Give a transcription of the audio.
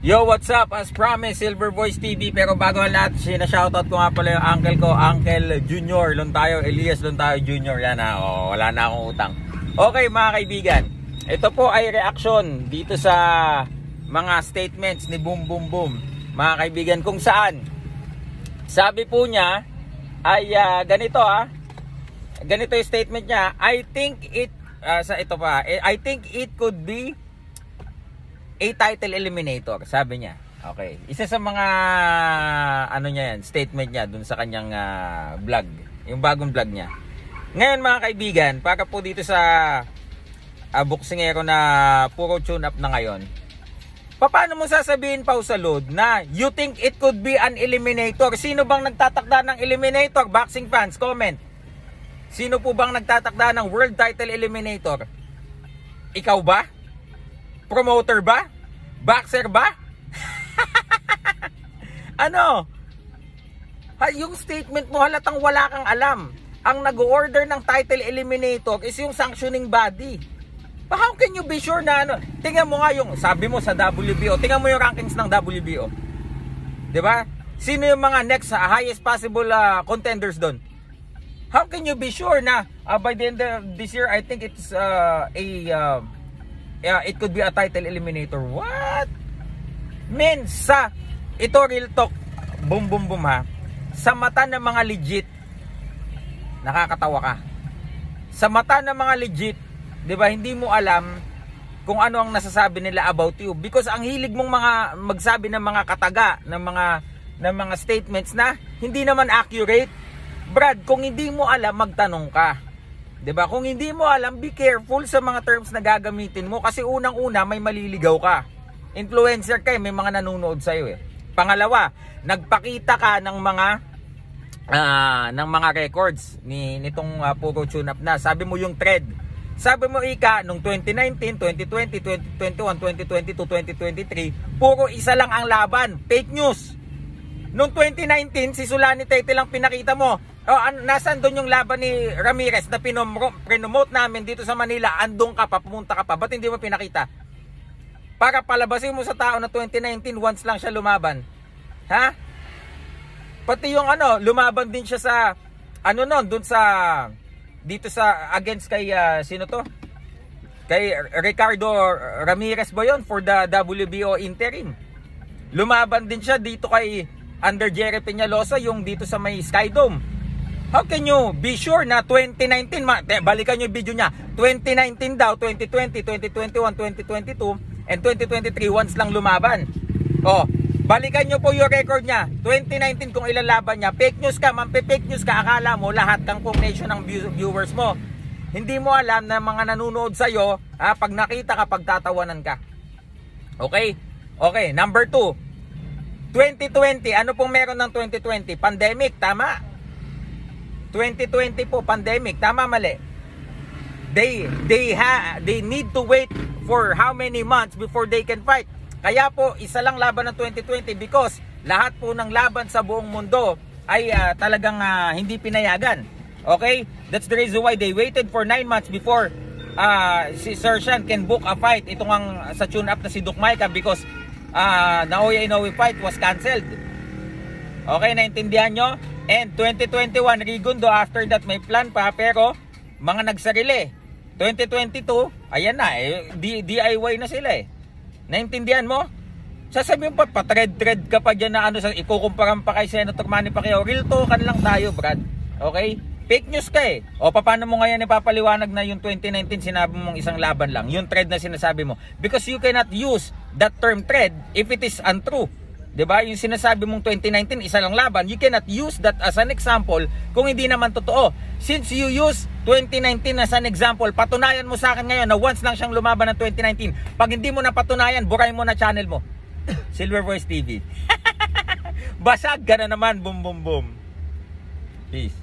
Yo, what's up? As promised, Silver Voice TV. Pero bago ang lahat, sinashoutout ko nga pala yung uncle ko, Uncle Junior Lontayo, Elias Lontayo Junior. Yan ha, wala na akong utang. Okay mga kaibigan, ito po ay reaction dito sa mga statements ni Boom Boom Boom. Mga kaibigan, kung saan sabi po niya ay ganito ganito yung statement niya. I think it could be a title eliminator, sabi niya. Okay. Isa sa mga ano niya yan, statement niya dun sa kanyang vlog, yung bagong vlog niya. Ngayon mga kaibigan, para po dito sa boksingero na puro tune up na ngayon, paano mo sasabihin pa sa load na you think it could be an eliminator? Sino bang nagtatakda ng eliminator? Boxing fans, comment. Sino po bang nagtatakda ng world title eliminator? Ikaw ba? Promoter ba? Boxer ba? Ano? Yung statement mo halatang wala kang alam. Ang nag-order ng title eliminator is yung sanctioning body. How can you be sure na ano? Tingnan mo nga yung sabi mo sa WBO. Tingnan mo yung rankings ng WBO. 'Di ba? Sino yung mga next highest possible contenders doon? How can you be sure na by the end of this year I think it's it could be a title eliminator? What? Men, ito real talk, boom boom boom ha. Sa mata ng mga legit, nakakatawa ka. Sa mata ng mga legit, 'di ba, hindi mo alam kung ano ang nasasabi nila about you because ang hilig mong magsabi ng mga kataga, ng mga statements na hindi naman accurate. Brad, kung hindi mo alam, magtanong ka. 'Di ba? Kung hindi mo alam, be careful sa mga terms na gagamitin mo kasi unang-una may maliligaw ka. Influencer ka, may mga nanonood sa iyo eh. Pangalawa, nagpakita ka ng mga records nitong puro tune up na. Sabi mo yung thread. Sabi mo nung 2019, 2020, 2021, 2022, 2023, puro isa lang ang laban, fake news. Noong 2019, si Sulani Tete lang pinakita mo. Nasaan doon yung laban ni Ramirez na pinomote namin dito sa Manila? Andong ka pa, pumunta ka pa. Ba't hindi mo pinakita? Para palabasin mo sa tao na 2019 once lang siya lumaban. Ha? Pati yung lumaban din siya sa doon sa dito sa against kay sino to? Kay Ricardo Ramirez ba yun for the WBO interim? Lumaban din siya dito kay under Jerry Peñalosa, yung dito sa may Skydome. How can you be sure na 2019, balikan nyo yung video niya, 2019 daw, 2020, 2021, 2022, and 2023 once lang lumaban. Balikan nyo po yung record niya. 2019 kung ilan laban niya. Fake news ka, fake news ka, akala mo lahat kang nation ng viewers mo. Hindi mo alam na mga nanonood sa'yo, pag nakita ka, pagtatawanan ka. Okay? Okay, number 2. 2020, ano pong meron ng 2020? Pandemic, tama? 2020 po, pandemic, tama mali? They need to wait for how many months before they can fight. Kaya po, isa lang laban ng 2020 because lahat po ng laban sa buong mundo ay talagang hindi pinayagan. Okay? That's the reason why they waited for 9 months before si Sir Sean can book a fight. Itong sa tune-up na si Duke Maika because Naoya Inoue fight was cancelled. Okay, naintindihan nyo? And 2021, Rigundo, after that may plan pa pero mga nagsarili. 2022, ayan na DIY na sila eh. Naintindihan mo? Sasabihin pa, pa-thread ka pa dyan na ikukumparan pa kay Senator Manny Pacquiao. Real talkan lang tayo, Brad. Okay? Fake news ka eh. Paano mo ngayon ipapaliwanag na yung 2019 sinabi mong isang laban lang? Yung thread na sinasabi mo. Because you cannot use that term thread if it is untrue. 'Di ba? Yung sinasabi mong 2019 isa lang laban, you cannot use that as an example kung hindi naman totoo. Since you use 2019 as an example, patunayan mo sa akin ngayon na once lang siyang lumaban ng 2019. Pag hindi mo na patunayan, burahin mo na channel mo. Silver Voice TV. Basag ka na naman, boom boom boom. Peace.